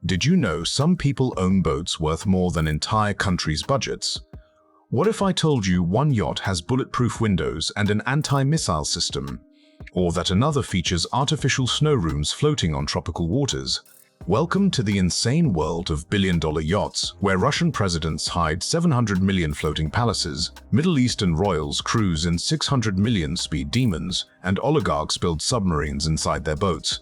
Did you know some people own boats worth more than entire countries' budgets? What if I told you one yacht has bulletproof windows and an anti-missile system? Or that another features artificial snow rooms floating on tropical waters? Welcome to the insane world of billion-dollar yachts, where Russian presidents hide 700 million floating palaces, Middle Eastern royals cruise in 600 million speed demons, and oligarchs build submarines inside their boats.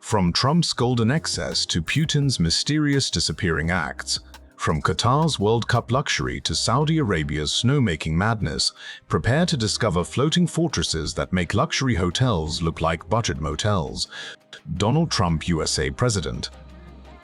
From Trump's golden excess to Putin's mysterious disappearing acts, from Qatar's World Cup luxury to Saudi Arabia's snowmaking madness, prepare to discover floating fortresses that make luxury hotels look like budget motels. Donald Trump, USA President.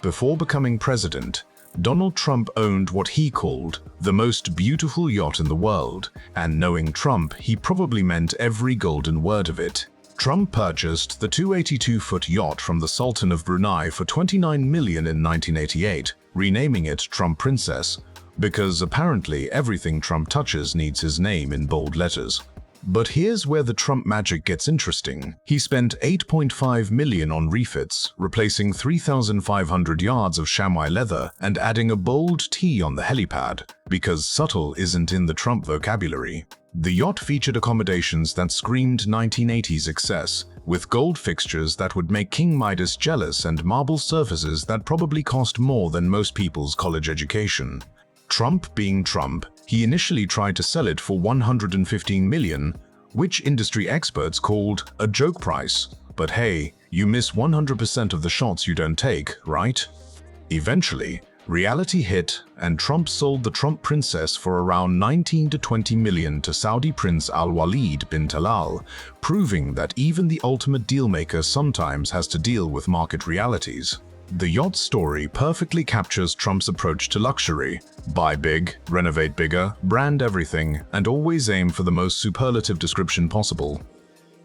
Before becoming president, Donald Trump owned what he called the most beautiful yacht in the world, and knowing Trump, he probably meant every golden word of it. Trump purchased the 282-foot yacht from the Sultan of Brunei for $29 million in 1988, renaming it Trump Princess, because apparently everything Trump touches needs his name in bold letters. But here's where the Trump magic gets interesting. He spent $8.5 million on refits, replacing 3,500 yards of chamois leather and adding a bold T on the helipad, because subtle isn't in the Trump vocabulary. The yacht featured accommodations that screamed 1980s excess, with gold fixtures that would make King Midas jealous and marble surfaces that probably cost more than most people's college education. Trump being Trump, he initially tried to sell it for $115 million, which industry experts called a joke price. But hey, you miss 100% of the shots you don't take, right? Eventually, reality hit, and Trump sold the Trump Princess for around $19 to $20 million to Saudi Prince Al-Walid bin Talal, proving that even the ultimate dealmaker sometimes has to deal with market realities. The yacht story perfectly captures Trump's approach to luxury: buy big, renovate bigger, brand everything, and always aim for the most superlative description possible.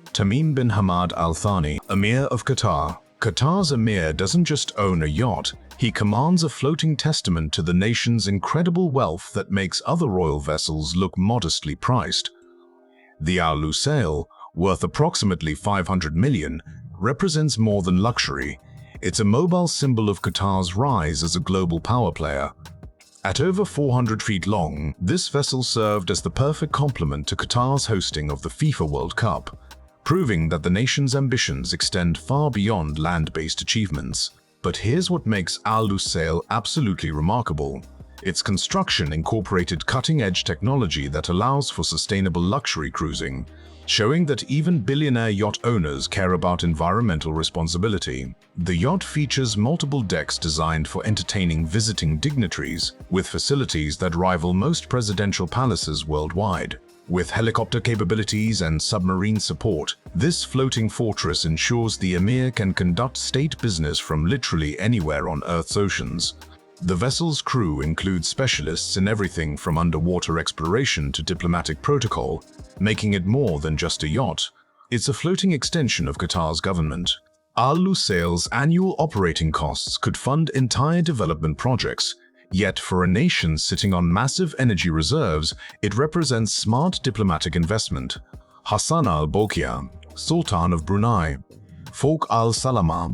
Tamim bin Hamad Al Thani, Emir of Qatar. Qatar's Emir doesn't just own a yacht, he commands a floating testament to the nation's incredible wealth that makes other royal vessels look modestly priced. The Al Lusail, worth approximately $500 million, represents more than luxury. It's a mobile symbol of Qatar's rise as a global power player. At over 400 feet long, this vessel served as the perfect complement to Qatar's hosting of the FIFA World Cup, proving that the nation's ambitions extend far beyond land-based achievements. But here's what makes Al Lusail absolutely remarkable. Its construction incorporated cutting-edge technology that allows for sustainable luxury cruising, showing that even billionaire yacht owners care about environmental responsibility. The yacht features multiple decks designed for entertaining visiting dignitaries, with facilities that rival most presidential palaces worldwide. With helicopter capabilities and submarine support, this floating fortress ensures the Emir can conduct state business from literally anywhere on Earth's oceans. The vessel's crew includes specialists in everything from underwater exploration to diplomatic protocol, making it more than just a yacht. It's a floating extension of Qatar's government. Al Lusail's annual operating costs could fund entire development projects, yet for a nation sitting on massive energy reserves, it represents smart diplomatic investment. Hassan al-Bolkiah, Sultan of Brunei. Falk al-Salama.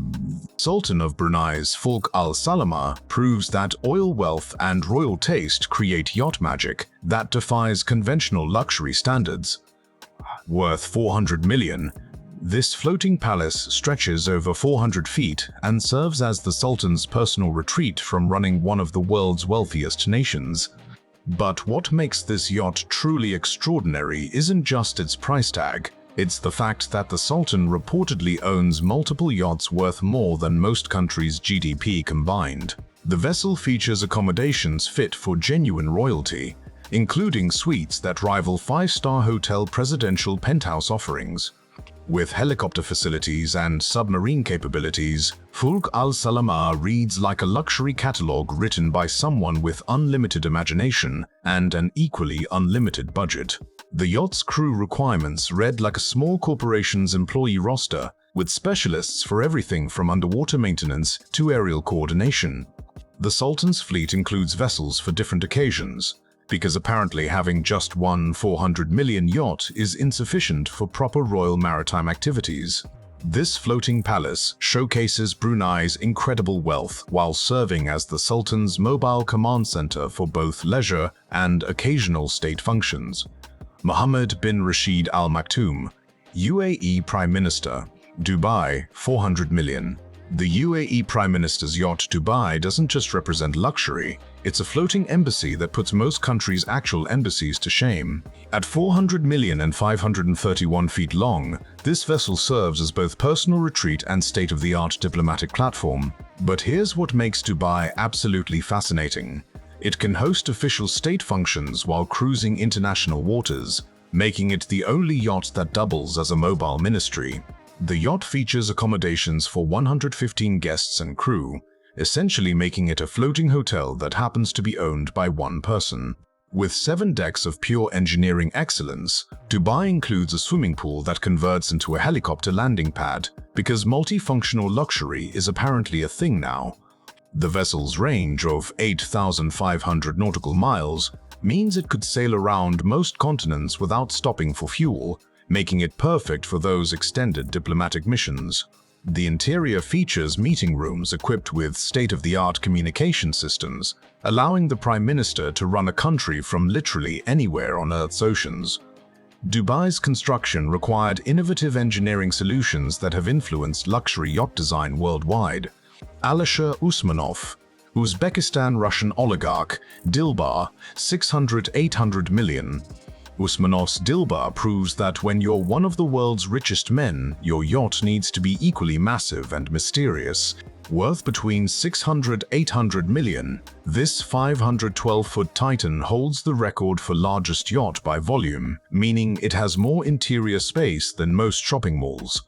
Sultan of Brunei's Falk al-Salama proves that oil wealth and royal taste create yacht magic that defies conventional luxury standards. Worth $400 million, this floating palace stretches over 400 feet and serves as the Sultan's personal retreat from running one of the world's wealthiest nations. But what makes this yacht truly extraordinary isn't just its price tag. It's the fact that the Sultan reportedly owns multiple yachts worth more than most countries' GDP combined. The vessel features accommodations fit for genuine royalty, including suites that rival five-star hotel presidential penthouse offerings. With helicopter facilities and submarine capabilities, Falk al-Salama reads like a luxury catalogue written by someone with unlimited imagination and an equally unlimited budget. The yacht's crew requirements read like a small corporation's employee roster, with specialists for everything from underwater maintenance to aerial coordination. The Sultan's fleet includes vessels for different occasions, because apparently having just one $400 million yacht is insufficient for proper royal maritime activities. This floating palace showcases Brunei's incredible wealth while serving as the Sultan's mobile command center for both leisure and occasional state functions. Mohammed bin Rashid Al Maktoum, UAE Prime Minister, Dubai, 400 million. The UAE Prime Minister's yacht Dubai doesn't just represent luxury, it's a floating embassy that puts most countries' actual embassies to shame. At 400 million and 531 feet long, this vessel serves as both personal retreat and state-of-the-art diplomatic platform. But here's what makes Dubai absolutely fascinating. It can host official state functions while cruising international waters, making it the only yacht that doubles as a mobile ministry. The yacht features accommodations for 115 guests and crew, essentially making it a floating hotel that happens to be owned by one person. With 7 decks of pure engineering excellence, Dubai includes a swimming pool that converts into a helicopter landing pad because multifunctional luxury is apparently a thing now. The vessel's range of 8,500 nautical miles means it could sail around most continents without stopping for fuel, making it perfect for those extended diplomatic missions. The interior features meeting rooms equipped with state-of-the-art communication systems, allowing the Prime Minister to run a country from literally anywhere on Earth's oceans. Dubai's construction required innovative engineering solutions that have influenced luxury yacht design worldwide. Alisher Usmanov, Uzbekistan-Russian oligarch, Dilbar, 600-800 million. Usmanov's Dilbar proves that when you're one of the world's richest men, your yacht needs to be equally massive and mysterious. Worth between 600-800 million, this 512-foot Titan holds the record for largest yacht by volume, meaning it has more interior space than most shopping malls.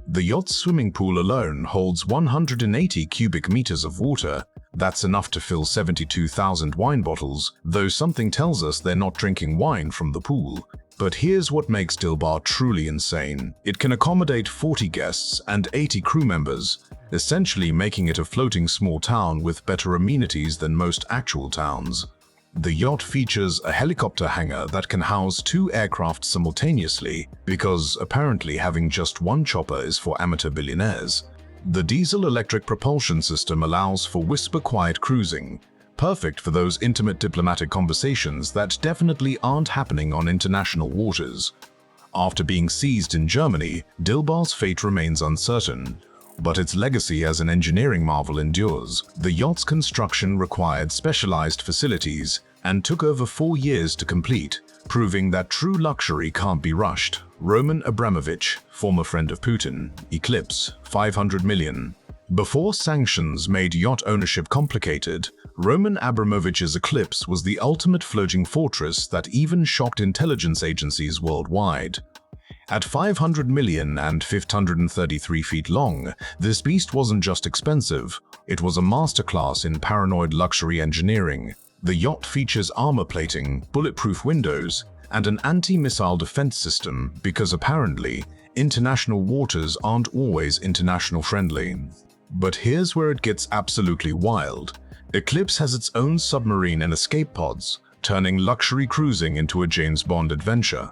The yacht's swimming pool alone holds 180 cubic meters of water. That's enough to fill 72,000 wine bottles, though something tells us they're not drinking wine from the pool. But here's what makes Dilbar truly insane. It can accommodate 40 guests and 80 crew members, essentially making it a floating small town with better amenities than most actual towns. The yacht features a helicopter hangar that can house 2 aircraft simultaneously, because apparently having just one chopper is for amateur billionaires. The diesel-electric propulsion system allows for whisper-quiet cruising, perfect for those intimate diplomatic conversations that definitely aren't happening on international waters. After being seized in Germany, Dilbar's fate remains uncertain, but its legacy as an engineering marvel endures. The yacht's construction required specialized facilities and took over 4 years to complete, proving that true luxury can't be rushed. Roman Abramovich, former friend of Putin, Eclipse, 500 million. Before sanctions made yacht ownership complicated, Roman Abramovich's Eclipse was the ultimate floating fortress that even shocked intelligence agencies worldwide. At 500 million and 533 feet long, this beast wasn't just expensive, it was a masterclass in paranoid luxury engineering. The yacht features armor plating, bulletproof windows, and an anti-missile defense system because apparently, international waters aren't always international friendly. But here's where it gets absolutely wild. Eclipse has its own submarine and escape pods, turning luxury cruising into a James Bond adventure.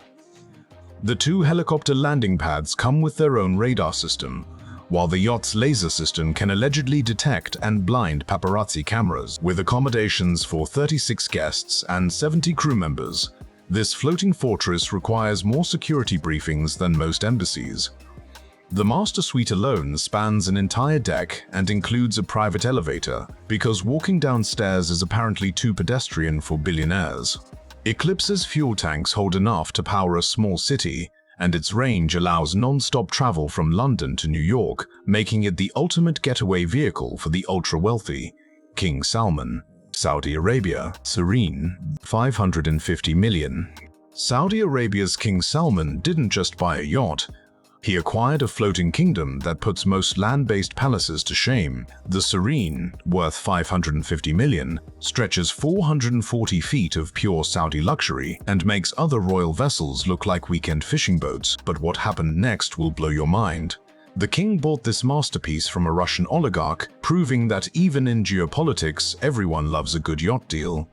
The 2 helicopter landing pads come with their own radar system, while the yacht's laser system can allegedly detect and blind paparazzi cameras. With accommodations for 36 guests and 70 crew members, this floating fortress requires more security briefings than most embassies. The master suite alone spans an entire deck and includes a private elevator, because walking downstairs is apparently too pedestrian for billionaires. Eclipse's fuel tanks hold enough to power a small city, and its range allows non-stop travel from London to New York, making it the ultimate getaway vehicle for the ultra-wealthy. King Salman, Saudi Arabia, Serene, 550 million. Saudi Arabia's King Salman didn't just buy a yacht, he acquired a floating kingdom that puts most land-based palaces to shame. The Serene, worth 550 million, stretches 440 feet of pure Saudi luxury and makes other royal vessels look like weekend fishing boats. But what happened next will blow your mind. The king bought this masterpiece from a Russian oligarch, proving that even in geopolitics, everyone loves a good yacht deal.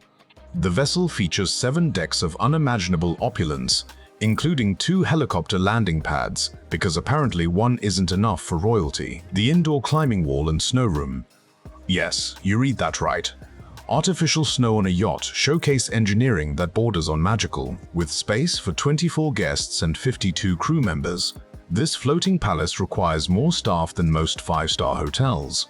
The vessel features 7 decks of unimaginable opulence, including 2 helicopter landing pads, because apparently one isn't enough for royalty, the indoor climbing wall and snow room. Yes, you read that right. Artificial snow on a yacht showcase engineering that borders on magical, with space for 24 guests and 52 crew members. This floating palace requires more staff than most 5-star hotels.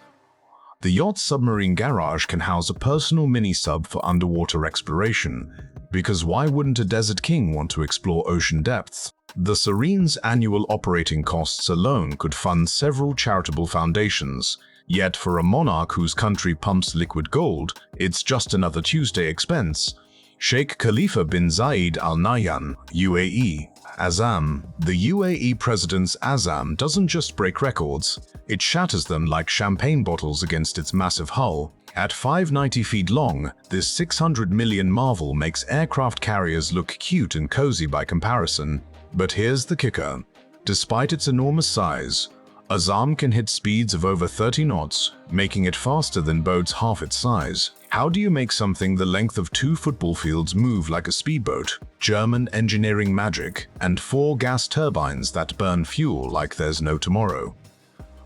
The yacht's submarine garage can house a personal mini-sub for underwater exploration, because why wouldn't a desert king want to explore ocean depths? The Submarines' annual operating costs alone could fund several charitable foundations, yet for a monarch whose country pumps liquid gold, it's just another Tuesday expense. Sheikh Khalifa bin Zayed Al Nahyan, UAE. Azzam. The UAE president's Azzam doesn't just break records, it shatters them like champagne bottles against its massive hull. At 590 feet long, this 600 million marvel makes aircraft carriers look cute and cozy by comparison. But here's the kicker. Despite its enormous size, Azzam can hit speeds of over 30 knots, making it faster than boats half its size. How do you make something the length of 2 football fields move like a speedboat? German engineering magic, and 4 gas turbines that burn fuel like there's no tomorrow.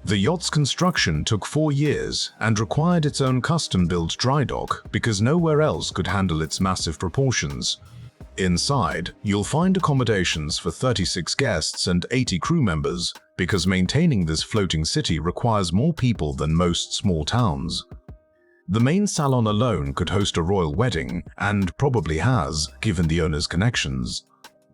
The yacht's construction took 4 years and required its own custom-built dry dock because nowhere else could handle its massive proportions. Inside, you'll find accommodations for 36 guests and 80 crew members, because maintaining this floating city requires more people than most small towns. The main salon alone could host a royal wedding, and probably has, given the owner's connections.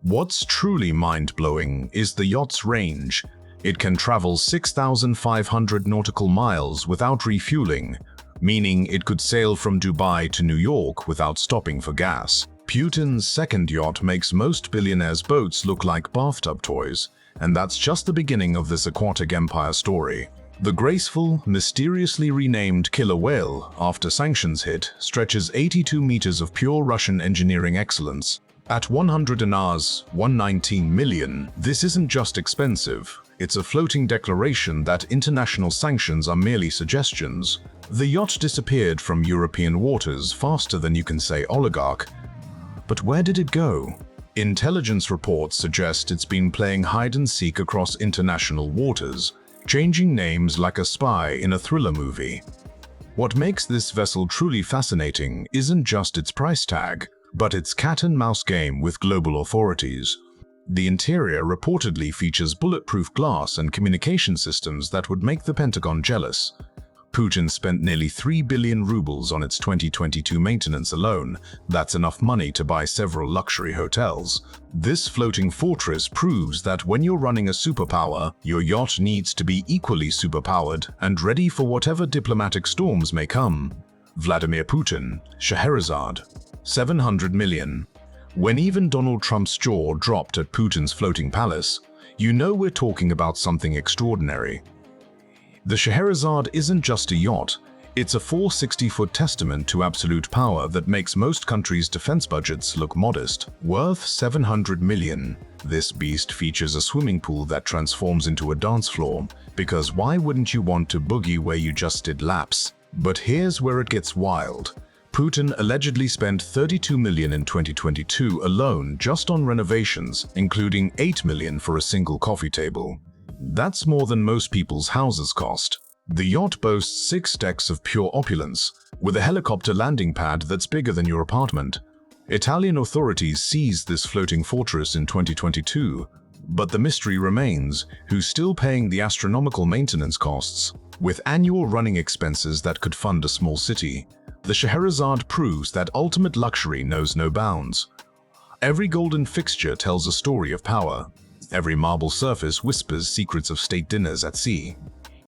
What's truly mind-blowing is the yacht's range. It can travel 6,500 nautical miles without refueling, meaning it could sail from Dubai to New York without stopping for gas. Putin's second yacht makes most billionaires' boats look like bathtub toys, and that's just the beginning of this aquatic empire story. The graceful, mysteriously renamed killer whale, after sanctions hit, stretches 82 meters of pure Russian engineering excellence. At 100 dinars, 119 million, this isn't just expensive, it's a floating declaration that international sanctions are merely suggestions. The yacht disappeared from European waters faster than you can say oligarch. But where did it go? Intelligence reports suggest it's been playing hide-and-seek across international waters, changing names like a spy in a thriller movie. What makes this vessel truly fascinating isn't just its price tag, but its cat-and-mouse game with global authorities. The interior reportedly features bulletproof glass and communication systems that would make the Pentagon jealous. Putin spent nearly 3 billion rubles on its 2022 maintenance alone. That's enough money to buy several luxury hotels. This floating fortress proves that when you're running a superpower, your yacht needs to be equally superpowered and ready for whatever diplomatic storms may come. Vladimir Putin, Scheherazade. 700 million. When even Donald Trump's jaw dropped at Putin's floating palace, you know we're talking about something extraordinary. The Scheherazade isn't just a yacht, it's a 460-foot testament to absolute power that makes most countries' defense budgets look modest. Worth 700 million, this beast features a swimming pool that transforms into a dance floor, because why wouldn't you want to boogie where you just did laps? But here's where it gets wild. Putin allegedly spent 32 million in 2022 alone just on renovations, including 8 million for a single coffee table. That's more than most people's houses cost. The yacht boasts 6 decks of pure opulence, with a helicopter landing pad that's bigger than your apartment. Italian authorities seized this floating fortress in 2022, but the mystery remains, who's still paying the astronomical maintenance costs? With annual running expenses that could fund a small city, the Scheherazade proves that ultimate luxury knows no bounds. Every golden fixture tells a story of power. Every marble surface whispers secrets of state dinners at sea.